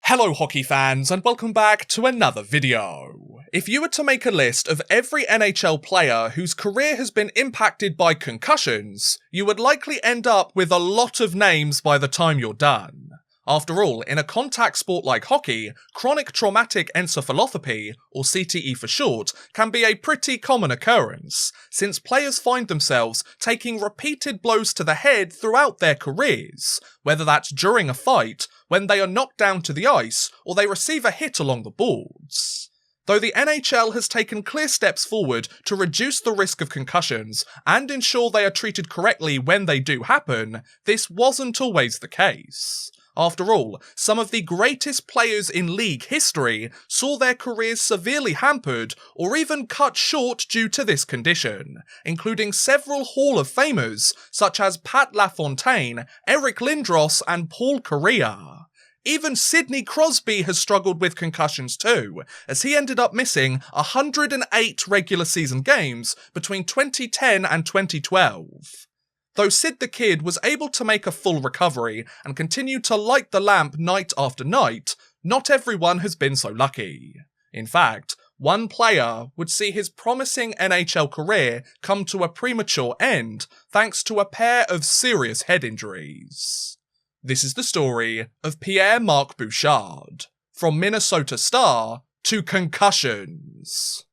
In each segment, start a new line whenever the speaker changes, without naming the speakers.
Hello hockey fans and welcome back to another video. If you were to make a list of every NHL player whose career has been impacted by concussions, you would likely end up with a lot of names by the time you're done. After all, in a contact sport like hockey, chronic traumatic encephalopathy, or CTE for short, can be a pretty common occurrence, since players find themselves taking repeated blows to the head throughout their careers, whether that's during a fight, when they are knocked down to the ice, or they receive a hit along the boards. Though the NHL has taken clear steps forward to reduce the risk of concussions and ensure they are treated correctly when they do happen, this wasn't always the case. After all, some of the greatest players in league history saw their careers severely hampered or even cut short due to this condition, including several Hall of Famers such as Pat LaFontaine, Eric Lindros and Paul Kariya. Even Sidney Crosby has struggled with concussions too, as he ended up missing 108 regular season games between 2010 and 2012. Though Sid the Kid was able to make a full recovery and continue to light the lamp night after night, not everyone has been so lucky. In fact, one player would see his promising NHL career come to a premature end thanks to a pair of serious head injuries. This is the story of Pierre-Marc Bouchard, from Minnesota Star to concussions.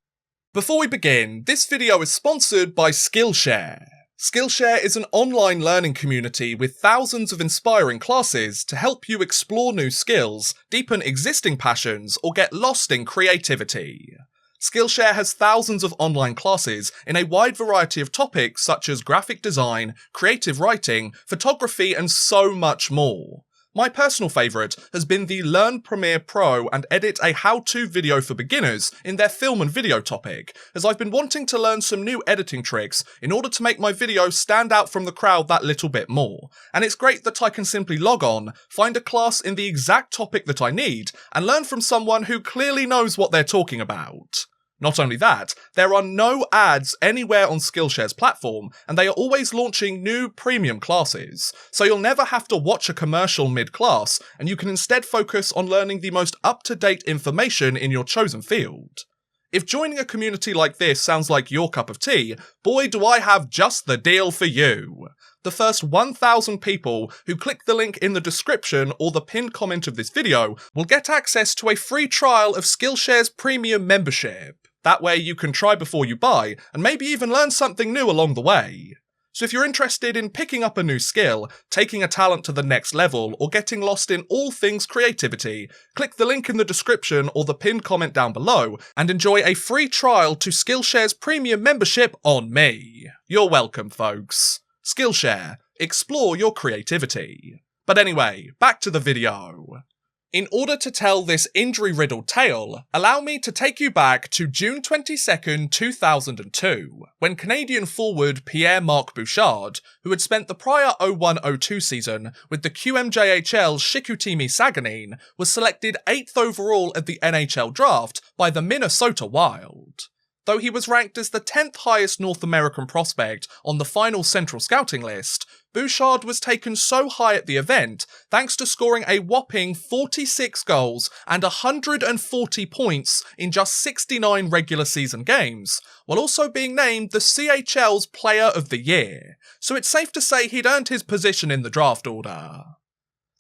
Before we begin, this video is sponsored by Skillshare. Skillshare is an online learning community with thousands of inspiring classes to help you explore new skills, deepen existing passions, or get lost in creativity. Skillshare has thousands of online classes in a wide variety of topics such as graphic design, creative writing, photography, and so much more. My personal favourite has been the Learn Premiere Pro and Edit a How-To video for beginners in their film and video topic, as I've been wanting to learn some new editing tricks in order to make my videos stand out from the crowd that little bit more, and it's great that I can simply log on, find a class in the exact topic that I need, and learn from someone who clearly knows what they're talking about. Not only that, there are no ads anywhere on Skillshare's platform, and they are always launching new premium classes, so you'll never have to watch a commercial mid-class, and you can instead focus on learning the most up-to-date information in your chosen field. If joining a community like this sounds like your cup of tea, boy do I have just the deal for you. The first 1,000 people who click the link in the description or the pinned comment of this video will get access to a free trial of Skillshare's premium membership. That way you can try before you buy, and maybe even learn something new along the way. So if you're interested in picking up a new skill, taking a talent to the next level, or getting lost in all things creativity, click the link in the description or the pinned comment down below, and enjoy a free trial to Skillshare's premium membership on me. You're welcome, folks. Skillshare. Explore your creativity. But anyway, back to the video. In order to tell this injury-riddled tale, allow me to take you back to June 22nd, 2002, when Canadian forward Pierre-Marc Bouchard, who had spent the prior 01-02 season with the QMJHL's Chicoutimi Saguenay, was selected 8th overall at the NHL draft by the Minnesota Wild. Though he was ranked as the 10th highest North American prospect on the final Central Scouting list, Bouchard was taken so high at the event thanks to scoring a whopping 46 goals and 140 points in just 69 regular season games, while also being named the CHL's Player of the Year, so it's safe to say he'd earned his position in the draft order.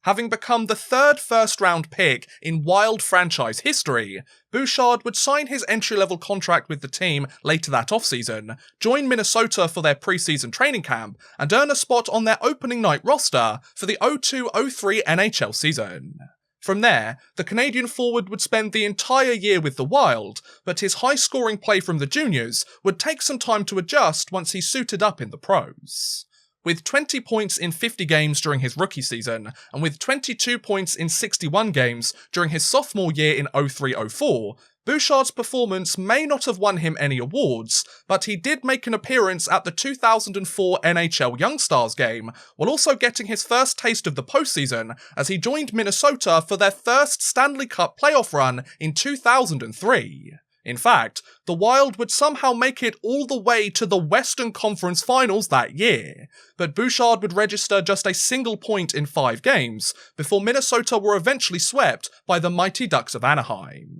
Having become the third first-round pick in Wild franchise history, Bouchard would sign his entry-level contract with the team later that offseason, join Minnesota for their preseason training camp, and earn a spot on their opening night roster for the 02-03 NHL season. From there, the Canadian forward would spend the entire year with the Wild, but his high-scoring play from the juniors would take some time to adjust once he suited up in the pros. With 20 points in 50 games during his rookie season, and with 22 points in 61 games during his sophomore year in 03-04, Bouchard's performance may not have won him any awards, but he did make an appearance at the 2004 NHL Young Stars game, while also getting his first taste of the postseason as he joined Minnesota for their first Stanley Cup playoff run in 2003. In fact, the Wild would somehow make it all the way to the Western Conference Finals that year, but Bouchard would register just a single point in 5 games before Minnesota were eventually swept by the Mighty Ducks of Anaheim.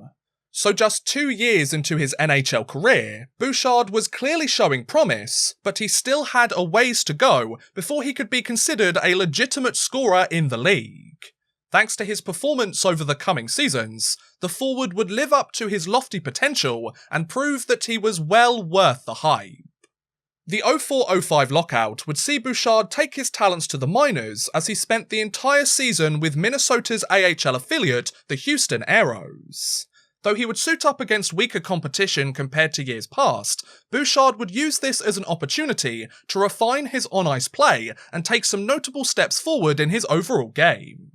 So just 2 years into his NHL career, Bouchard was clearly showing promise, but he still had a ways to go before he could be considered a legitimate scorer in the league. Thanks to his performance over the coming seasons, the forward would live up to his lofty potential and prove that he was well worth the hype. The 04-05 lockout would see Bouchard take his talents to the minors as he spent the entire season with Minnesota's AHL affiliate, the Houston Aeros. Though he would suit up against weaker competition compared to years past, Bouchard would use this as an opportunity to refine his on-ice play and take some notable steps forward in his overall game.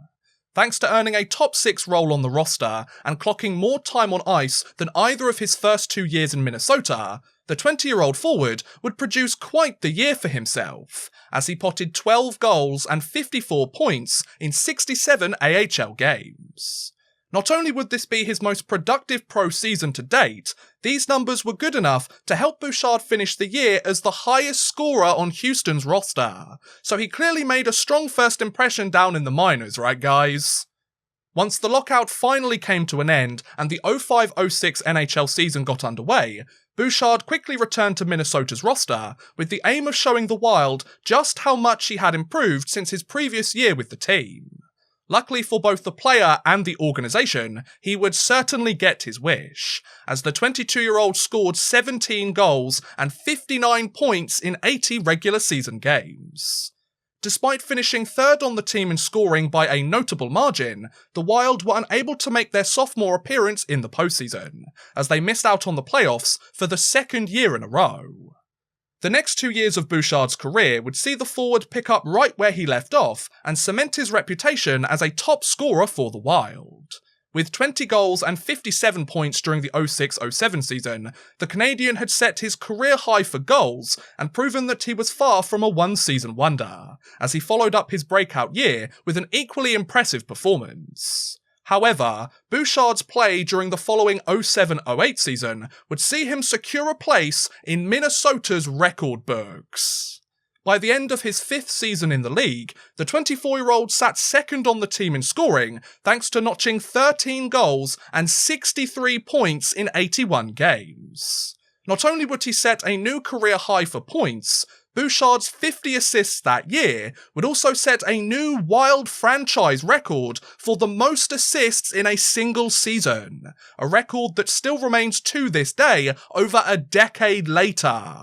Thanks to earning a top 6 role on the roster and clocking more time on ice than either of his first 2 years in Minnesota, the 20-year-old forward would produce quite the year for himself, as he potted 12 goals and 54 points in 67 AHL games. Not only would this be his most productive pro season to date, these numbers were good enough to help Bouchard finish the year as the highest scorer on Houston's roster, so he clearly made a strong first impression down in the minors, right guys? Once the lockout finally came to an end and the 05-06 NHL season got underway, Bouchard quickly returned to Minnesota's roster with the aim of showing the Wild just how much he had improved since his previous year with the team. Luckily for both the player and the organisation, he would certainly get his wish, as the 22-year-old scored 17 goals and 59 points in 80 regular season games. Despite finishing third on the team in scoring by a notable margin, the Wild were unable to make their sophomore appearance in the postseason, as they missed out on the playoffs for the second year in a row. The next 2 years of Bouchard's career would see the forward pick up right where he left off and cement his reputation as a top scorer for the Wild. With 20 goals and 57 points during the 06-07 season, the Canadian had set his career high for goals and proven that he was far from a one-season wonder, as he followed up his breakout year with an equally impressive performance. However, Bouchard's play during the following 07-08 season would see him secure a place in Minnesota's record books. By the end of his 5th season in the league, the 24-year-old sat second on the team in scoring thanks to notching 13 goals and 63 points in 81 games. Not only would he set a new career high for points, Bouchard's 50 assists that year would also set a new Wild franchise record for the most assists in a single season, a record that still remains to this day over a decade later.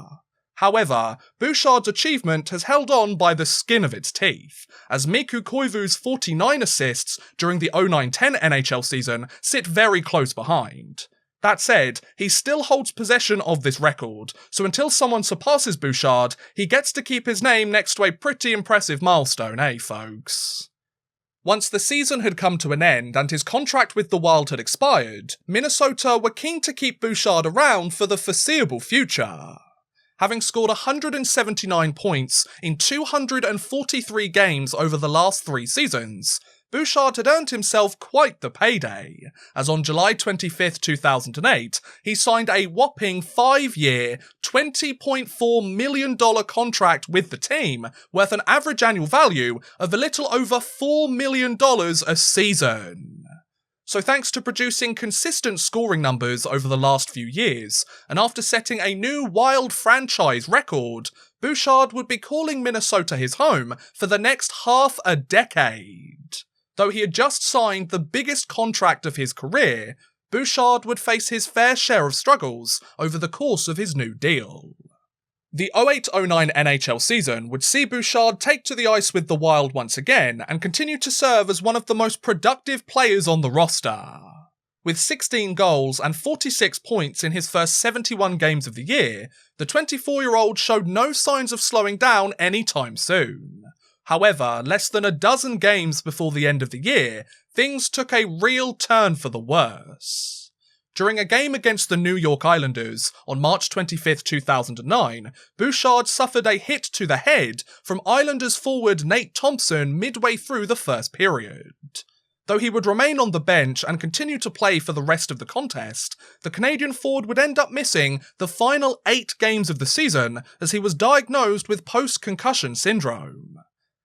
However, Bouchard's achievement has held on by the skin of its teeth, as Mikko Koivu's 49 assists during the 09-10 NHL season sit very close behind. That said, he still holds possession of this record, so until someone surpasses Bouchard, he gets to keep his name next to a pretty impressive milestone, eh folks? Once the season had come to an end and his contract with the Wild had expired, Minnesota were keen to keep Bouchard around for the foreseeable future. Having scored 179 points in 243 games over the last 3 seasons, Bouchard had earned himself quite the payday, as on July 25, 2008, he signed a whopping 5-year, $20.4 million contract with the team, worth an average annual value of a little over $4 million a season. So thanks to producing consistent scoring numbers over the last few years, and after setting a new Wild franchise record, Bouchard would be calling Minnesota his home for the next half a decade. Though he had just signed the biggest contract of his career, Bouchard would face his fair share of struggles over the course of his new deal. The 08-09 NHL season would see Bouchard take to the ice with the Wild once again and continue to serve as one of the most productive players on the roster. With 16 goals and 46 points in his first 71 games of the year, the 24-year-old showed no signs of slowing down anytime soon. However, less than a dozen games before the end of the year, things took a real turn for the worse. During a game against the New York Islanders on March 25, 2009, Bouchard suffered a hit to the head from Islanders forward Nate Thompson midway through the first period. Though he would remain on the bench and continue to play for the rest of the contest, the Canadian forward would end up missing the final 8 games of the season as he was diagnosed with post-concussion syndrome.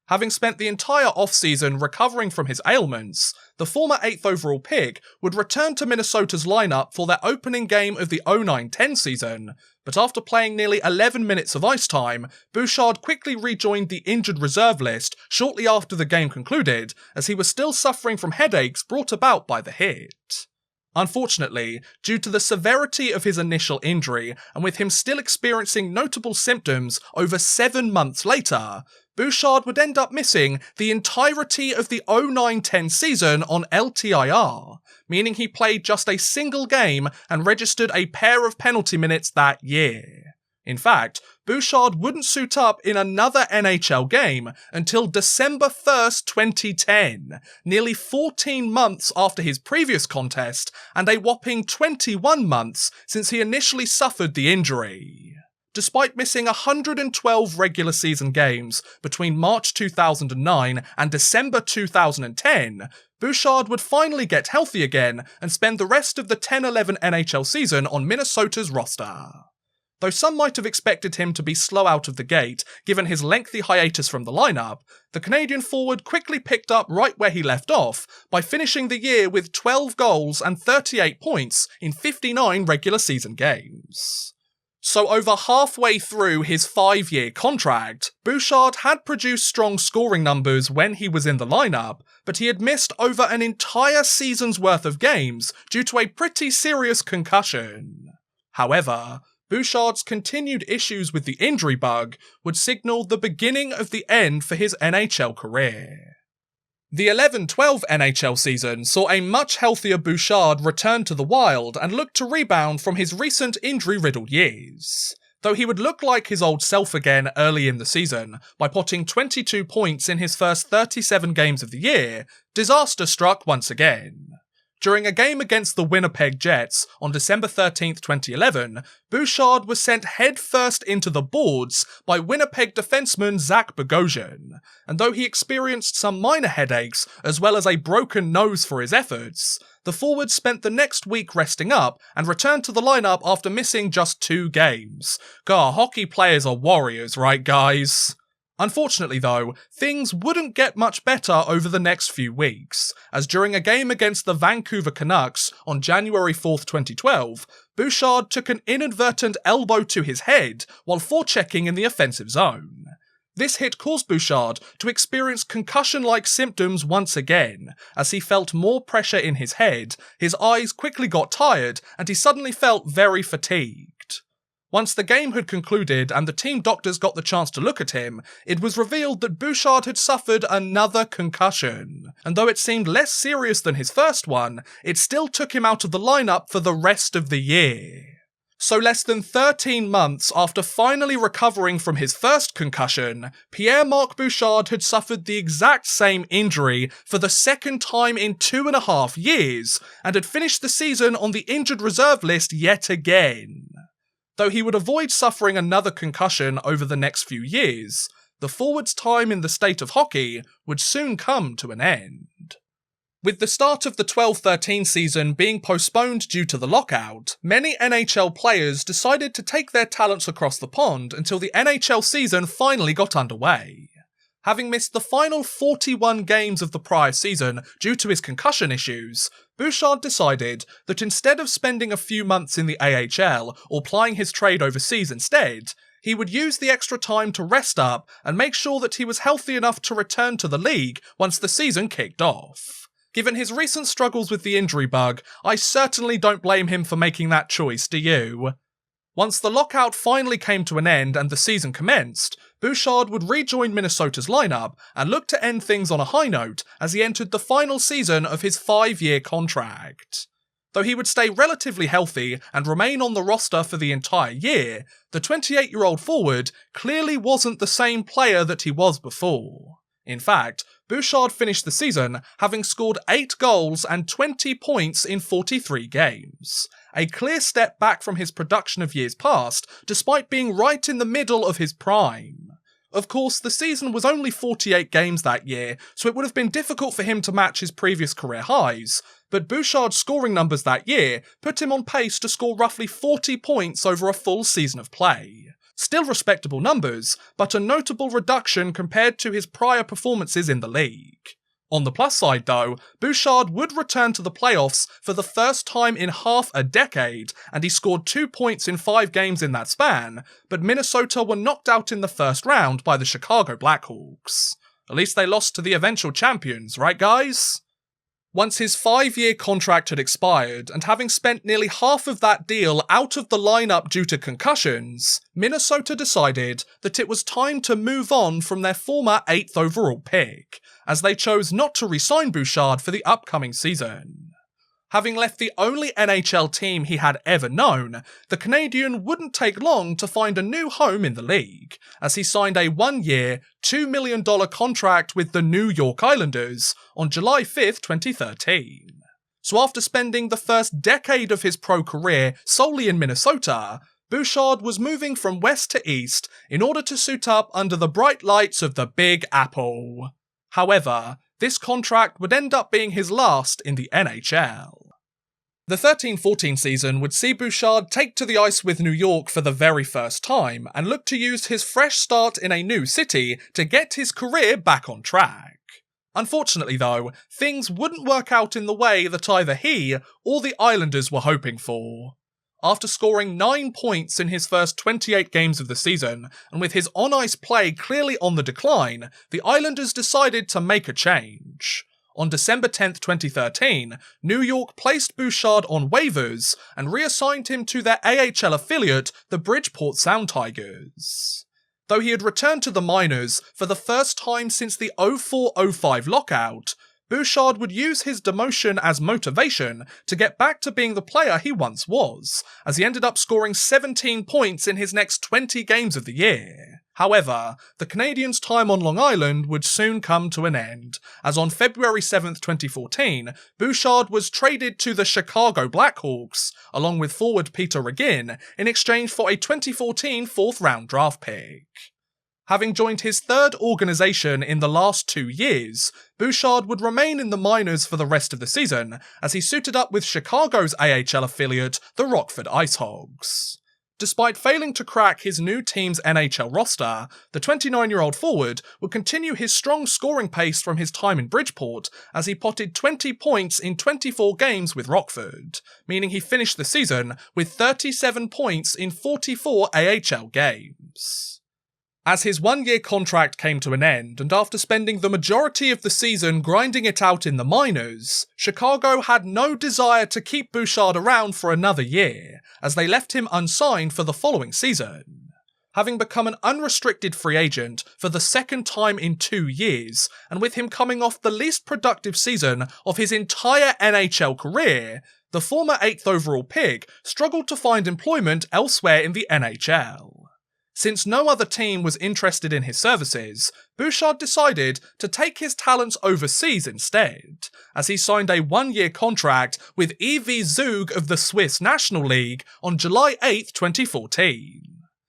Having spent the entire off-season recovering from his ailments, the former 8th overall pick would return to Minnesota's lineup for their opening game of the 09-10 season, but after playing nearly 11 minutes of ice time, Bouchard quickly rejoined the injured reserve list shortly after the game concluded, as he was still suffering from headaches brought about by the hit. Unfortunately, due to the severity of his initial injury, and with him still experiencing notable symptoms over 7 months later, Bouchard would end up missing the entirety of the 09-10 season on LTIR, meaning he played just a single game and registered a pair of penalty minutes that year. In fact, Bouchard wouldn't suit up in another NHL game until December 1st, 2010, nearly 14 months after his previous contest and a whopping 21 months since he initially suffered the injury. Despite missing 112 regular season games between March 2009 and December 2010, Bouchard would finally get healthy again and spend the rest of the 10-11 NHL season on Minnesota's roster. Though some might have expected him to be slow out of the gate given his lengthy hiatus from the lineup, the Canadian forward quickly picked up right where he left off by finishing the year with 12 goals and 38 points in 59 regular season games. So over halfway through his 5-year contract, Bouchard had produced strong scoring numbers when he was in the lineup, but he had missed over an entire season's worth of games due to a pretty serious concussion. However, Bouchard's continued issues with the injury bug would signal the beginning of the end for his NHL career. The 11-12 NHL season saw a much healthier Bouchard return to the Wild and look to rebound from his recent injury-riddled years. Though he would look like his old self again early in the season by potting 22 points in his first 37 games of the year, disaster struck once again. During a game against the Winnipeg Jets on December 13, 2011, Bouchard was sent headfirst into the boards by Winnipeg defenseman Zach Bogosian, and though he experienced some minor headaches as well as a broken nose for his efforts, the forward spent the next week resting up and returned to the lineup after missing just 2 games. Hockey players are warriors, right guys? Unfortunately though, things wouldn't get much better over the next few weeks, as during a game against the Vancouver Canucks on January 4th, 2012, Bouchard took an inadvertent elbow to his head while forechecking in the offensive zone. This hit caused Bouchard to experience concussion-like symptoms once again, as he felt more pressure in his head, his eyes quickly got tired, and he suddenly felt very fatigued. Once the game had concluded and the team doctors got the chance to look at him, it was revealed that Bouchard had suffered another concussion, and though it seemed less serious than his first one, it still took him out of the lineup for the rest of the year. So less than 13 months after finally recovering from his first concussion, Pierre-Marc Bouchard had suffered the exact same injury for the second time in 2.5 years, and had finished the season on the injured reserve list yet again. Though he would avoid suffering another concussion over the next few years, the forward's time in the state of hockey would soon come to an end. With the start of the 12-13 season being postponed due to the lockout, many NHL players decided to take their talents across the pond until the NHL season finally got underway. Having missed the final 41 games of the prior season due to his concussion issues, Bouchard decided that instead of spending a few months in the AHL or plying his trade overseas instead, he would use the extra time to rest up and make sure that he was healthy enough to return to the league once the season kicked off. Given his recent struggles with the injury bug, I certainly don't blame him for making that choice, do you? Once the lockout finally came to an end and the season commenced, Bouchard would rejoin Minnesota's lineup and look to end things on a high note as he entered the final season of his 5-year contract. Though he would stay relatively healthy and remain on the roster for the entire year, the 28-year-old forward clearly wasn't the same player that he was before. In fact, Bouchard finished the season having scored 8 goals and 20 points in 43 games. A clear step back from his production of years past, despite being right in the middle of his prime. Of course, the season was only 48 games that year, so it would have been difficult for him to match his previous career highs, but Bouchard's scoring numbers that year put him on pace to score roughly 40 points over a full season of play. Still respectable numbers, but a notable reduction compared to his prior performances in the league. On the plus side though, Bouchard would return to the playoffs for the first time in half a decade, and he scored 2 points in 5 games in that span, but Minnesota were knocked out in the first round by the Chicago Blackhawks. At least they lost to the eventual champions, right guys? Once his 5-year contract had expired, and having spent nearly half of that deal out of the lineup due to concussions, Minnesota decided that it was time to move on from their former 8th overall pick, as they chose not to re-sign Bouchard for the upcoming season. Having left the only NHL team he had ever known, the Canadian wouldn't take long to find a new home in the league, as he signed a 1-year, $2 million contract with the New York Islanders on July 5th, 2013. So after spending the first decade of his pro career solely in Minnesota, Bouchard was moving from west to east in order to suit up under the bright lights of the Big Apple. However, this contract would end up being his last in the NHL. The 13-14 season would see Bouchard take to the ice with New York for the very first time and look to use his fresh start in a new city to get his career back on track. Unfortunately though, things wouldn't work out in the way that either he or the Islanders were hoping for. After scoring 9 points in his first 28 games of the season, and with his on-ice play clearly on the decline, the Islanders decided to make a change. On December 10th, 2013, New York placed Bouchard on waivers and reassigned him to their AHL affiliate, the Bridgeport Sound Tigers. Though he had returned to the minors for the first time since the 04-05 lockout, Bouchard would use his demotion as motivation to get back to being the player he once was, as he ended up scoring 17 points in his next 20 games of the year. However, the Canadians' time on Long Island would soon come to an end, as on February 7th, 2014, Bouchard was traded to the Chicago Blackhawks, along with forward Peter Regin, in exchange for a 2014 4th-round draft pick. Having joined his third organisation in the last 2 years, Bouchard would remain in the minors for the rest of the season, as he suited up with Chicago's AHL affiliate, the Rockford IceHogs. Despite failing to crack his new team's NHL roster, the 29-year-old forward would continue his strong scoring pace from his time in Bridgeport, as he potted 20 points in 24 games with Rockford, meaning he finished the season with 37 points in 44 AHL games. As his 1-year contract came to an end, and after spending the majority of the season grinding it out in the minors, Chicago had no desire to keep Bouchard around for another year, as they left him unsigned for the following season. Having become an unrestricted free agent for the second time in 2 years, and with him coming off the least productive season of his entire NHL career, the former 8th overall pick struggled to find employment elsewhere in the NHL. Since no other team was interested in his services, Bouchard decided to take his talents overseas instead, as he signed a 1-year contract with EV Zug of the Swiss National League on July 8, 2014.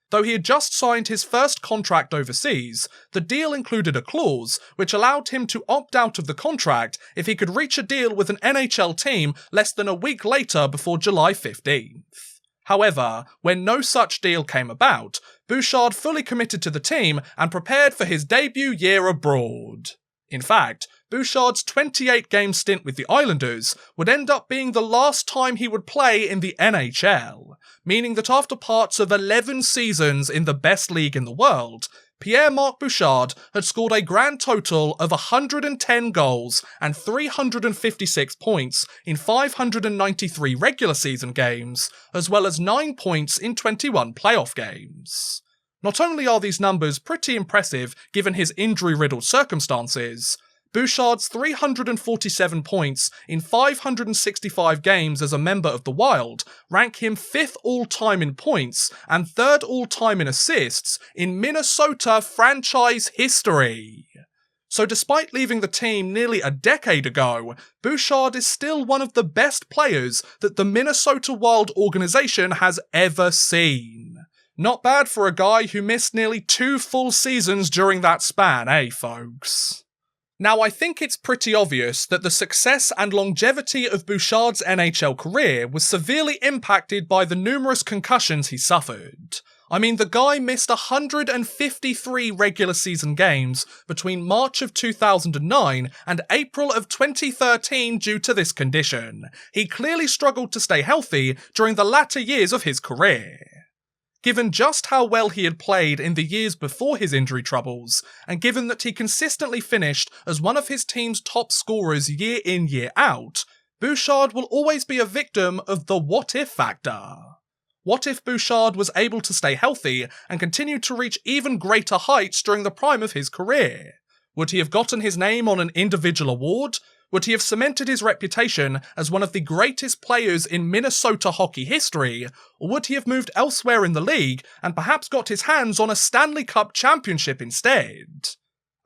Though he had just signed his first contract overseas, the deal included a clause which allowed him to opt out of the contract if he could reach a deal with an NHL team less than a week later before July 15th. However, when no such deal came about, Bouchard fully committed to the team and prepared for his debut year abroad. In fact, Bouchard's 28-game stint with the Islanders would end up being the last time he would play in the NHL, meaning that after parts of 11 seasons in the best league in the world, Pierre-Marc Bouchard had scored a grand total of 110 goals and 356 points in 593 regular season games, as well as 9 points in 21 playoff games. Not only are these numbers pretty impressive given his injury-riddled circumstances, Bouchard's 347 points in 565 games as a member of the Wild rank him 5th all-time in points and 3rd all-time in assists in Minnesota franchise history. So despite leaving the team nearly a decade ago, Bouchard is still one of the best players that the Minnesota Wild organization has ever seen. Not bad for a guy who missed nearly 2 full seasons during that span, eh, folks? Now, I think it's pretty obvious that the success and longevity of Bouchard's NHL career was severely impacted by the numerous concussions he suffered. I mean, the guy missed 153 regular season games between March of 2009 and April of 2013 due to this condition. He clearly struggled to stay healthy during the latter years of his career. Given just how well he had played in the years before his injury troubles, and given that he consistently finished as one of his team's top scorers year in, year out, Bouchard will always be a victim of the what-if factor. What if Bouchard was able to stay healthy and continue to reach even greater heights during the prime of his career? Would he have gotten his name on an individual award? Would he have cemented his reputation as one of the greatest players in Minnesota hockey history? Or would he have moved elsewhere in the league and perhaps got his hands on a Stanley Cup championship instead?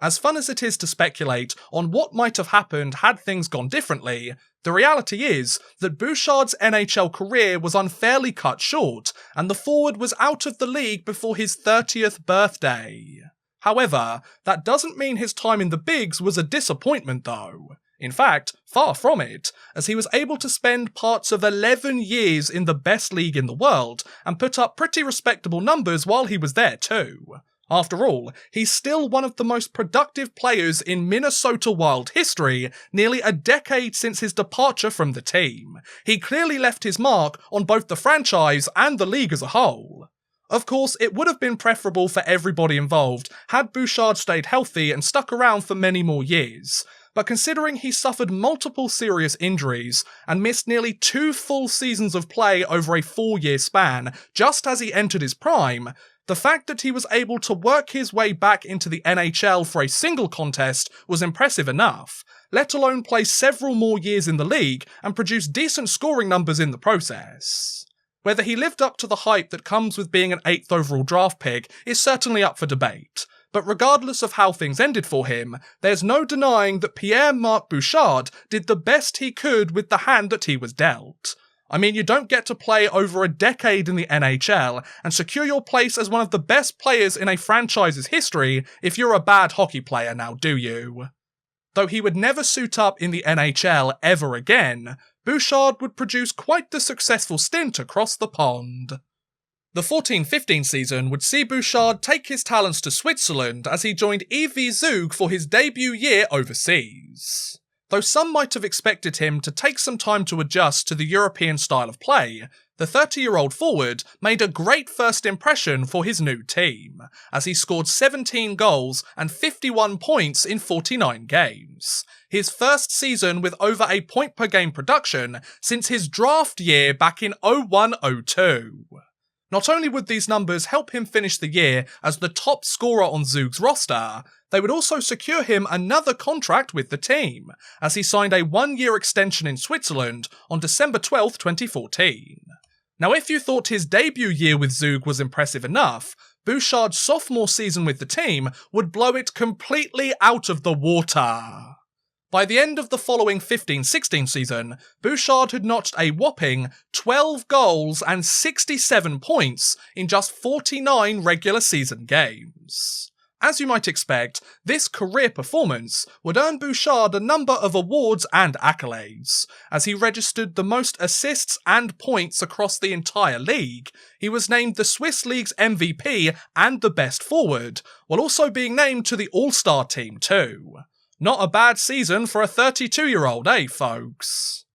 As fun as it is to speculate on what might have happened had things gone differently, the reality is that Bouchard's NHL career was unfairly cut short, and the forward was out of the league before his 30th birthday. However, that doesn't mean his time in the bigs was a disappointment though. In fact, far from it, as he was able to spend parts of 11 years in the best league in the world and put up pretty respectable numbers while he was there too. After all, he's still one of the most productive players in Minnesota Wild history, nearly a decade since his departure from the team. He clearly left his mark on both the franchise and the league as a whole. Of course, it would have been preferable for everybody involved had Bouchard stayed healthy and stuck around for many more years. But considering he suffered multiple serious injuries and missed nearly 2 full seasons of play over a 4-year span just as he entered his prime, the fact that he was able to work his way back into the NHL for a single contest was impressive enough, let alone play several more years in the league and produce decent scoring numbers in the process. Whether he lived up to the hype that comes with being an 8th overall draft pick is certainly up for debate. But regardless of how things ended for him, there's no denying that Pierre-Marc Bouchard did the best he could with the hand that he was dealt. I mean, you don't get to play over a decade in the NHL and secure your place as one of the best players in a franchise's history if you're a bad hockey player now, do you? Though he would never suit up in the NHL ever again, Bouchard would produce quite the successful stint across the pond. The 14-15 season would see Bouchard take his talents to Switzerland as he joined EV Zug for his debut year overseas. Though some might have expected him to take some time to adjust to the European style of play, the 30-year-old forward made a great first impression for his new team, as he scored 17 goals and 51 points in 49 games. His first season with over a point-per-game production since his draft year back in 01-02. Not only would these numbers help him finish the year as the top scorer on Zug's roster, they would also secure him another contract with the team, as he signed a 1-year extension in Switzerland on December 12, 2014. Now, if you thought his debut year with Zug was impressive enough, Bouchard's sophomore season with the team would blow it completely out of the water. By the end of the following 15-16 season, Bouchard had notched a whopping 12 goals and 67 points in just 49 regular season games. As you might expect, this career performance would earn Bouchard a number of awards and accolades. As he registered the most assists and points across the entire league, he was named the Swiss League's MVP and the best forward, while also being named to the All-Star team too. Not a bad season for a 32-year-old, eh, folks?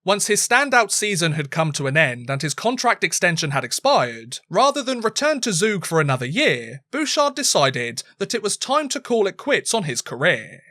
Once his standout season had come to an end and his contract extension had expired, rather than return to Zug for another year, Bouchard decided that it was time to call it quits on his career.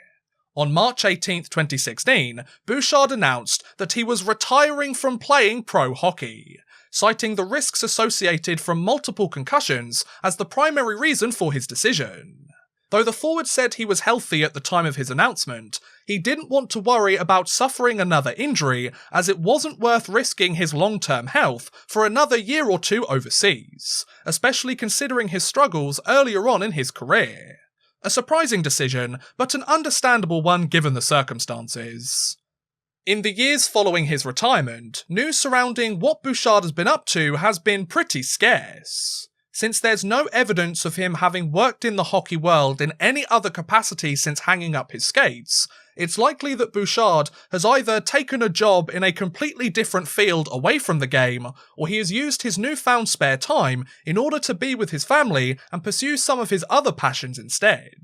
On March 18, 2016, Bouchard announced that he was retiring from playing pro hockey, citing the risks associated from multiple concussions as the primary reason for his decision. Though the forward said he was healthy at the time of his announcement, he didn't want to worry about suffering another injury as it wasn't worth risking his long-term health for another year or two overseas, especially considering his struggles earlier on in his career. A surprising decision, but an understandable one given the circumstances. In the years following his retirement, news surrounding what Bouchard has been up to has been pretty scarce. Since there's no evidence of him having worked in the hockey world in any other capacity since hanging up his skates, it's likely that Bouchard has either taken a job in a completely different field away from the game, or he has used his newfound spare time in order to be with his family and pursue some of his other passions instead.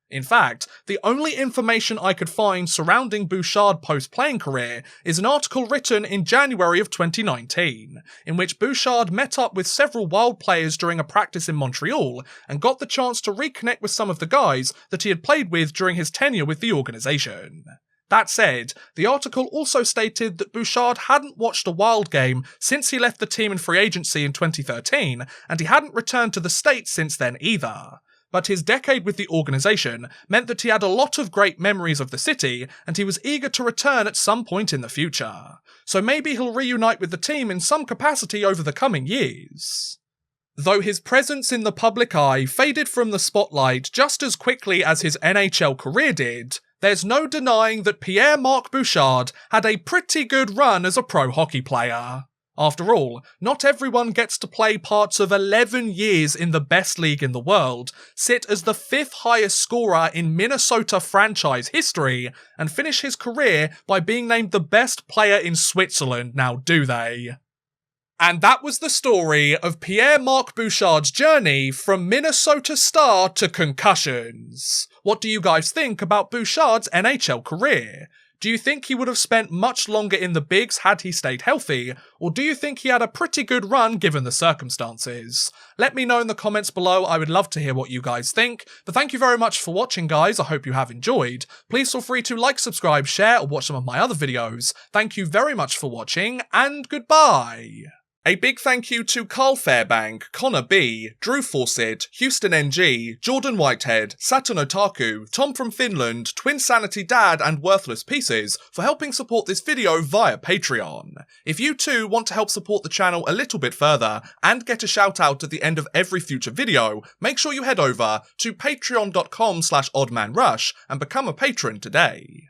In fact, the only information I could find surrounding Bouchard's post-playing career is an article written in January of 2019, in which Bouchard met up with several Wild players during a practice in Montreal and got the chance to reconnect with some of the guys that he had played with during his tenure with the organisation. That said, the article also stated that Bouchard hadn't watched a Wild game since he left the team in free agency in 2013, and he hadn't returned to the States since then either. But his decade with the organisation meant that he had a lot of great memories of the city, and he was eager to return at some point in the future. So maybe he'll reunite with the team in some capacity over the coming years. Though his presence in the public eye faded from the spotlight just as quickly as his NHL career did, there's no denying that Pierre-Marc Bouchard had a pretty good run as a pro hockey player. After all, not everyone gets to play parts of 11 years in the best league in the world, sit as the 5th highest scorer in Minnesota franchise history, and finish his career by being named the best player in Switzerland, now do they? And that was the story of Pierre-Marc Bouchard's journey from Minnesota Star to Concussions. What do you guys think about Bouchard's NHL career? Do you think he would have spent much longer in the bigs had he stayed healthy, or do you think he had a pretty good run given the circumstances? Let me know in the comments below, I would love to hear what you guys think. But thank you very much for watching, guys, I hope you have enjoyed. Please feel free to like, subscribe, share, or watch some of my other videos. Thank you very much for watching, and goodbye! A big thank you to Carl Fairbank, Connor B, Drew Fawcett, Houston NG, Jordan Whitehead, Saturn Otaku, Tom from Finland, Twin Sanity Dad, and Worthless Pieces for helping support this video via Patreon. If you too want to help support the channel a little bit further and get a shout out at the end of every future video, make sure you head over to patreon.com/oddmanrush and become a patron today.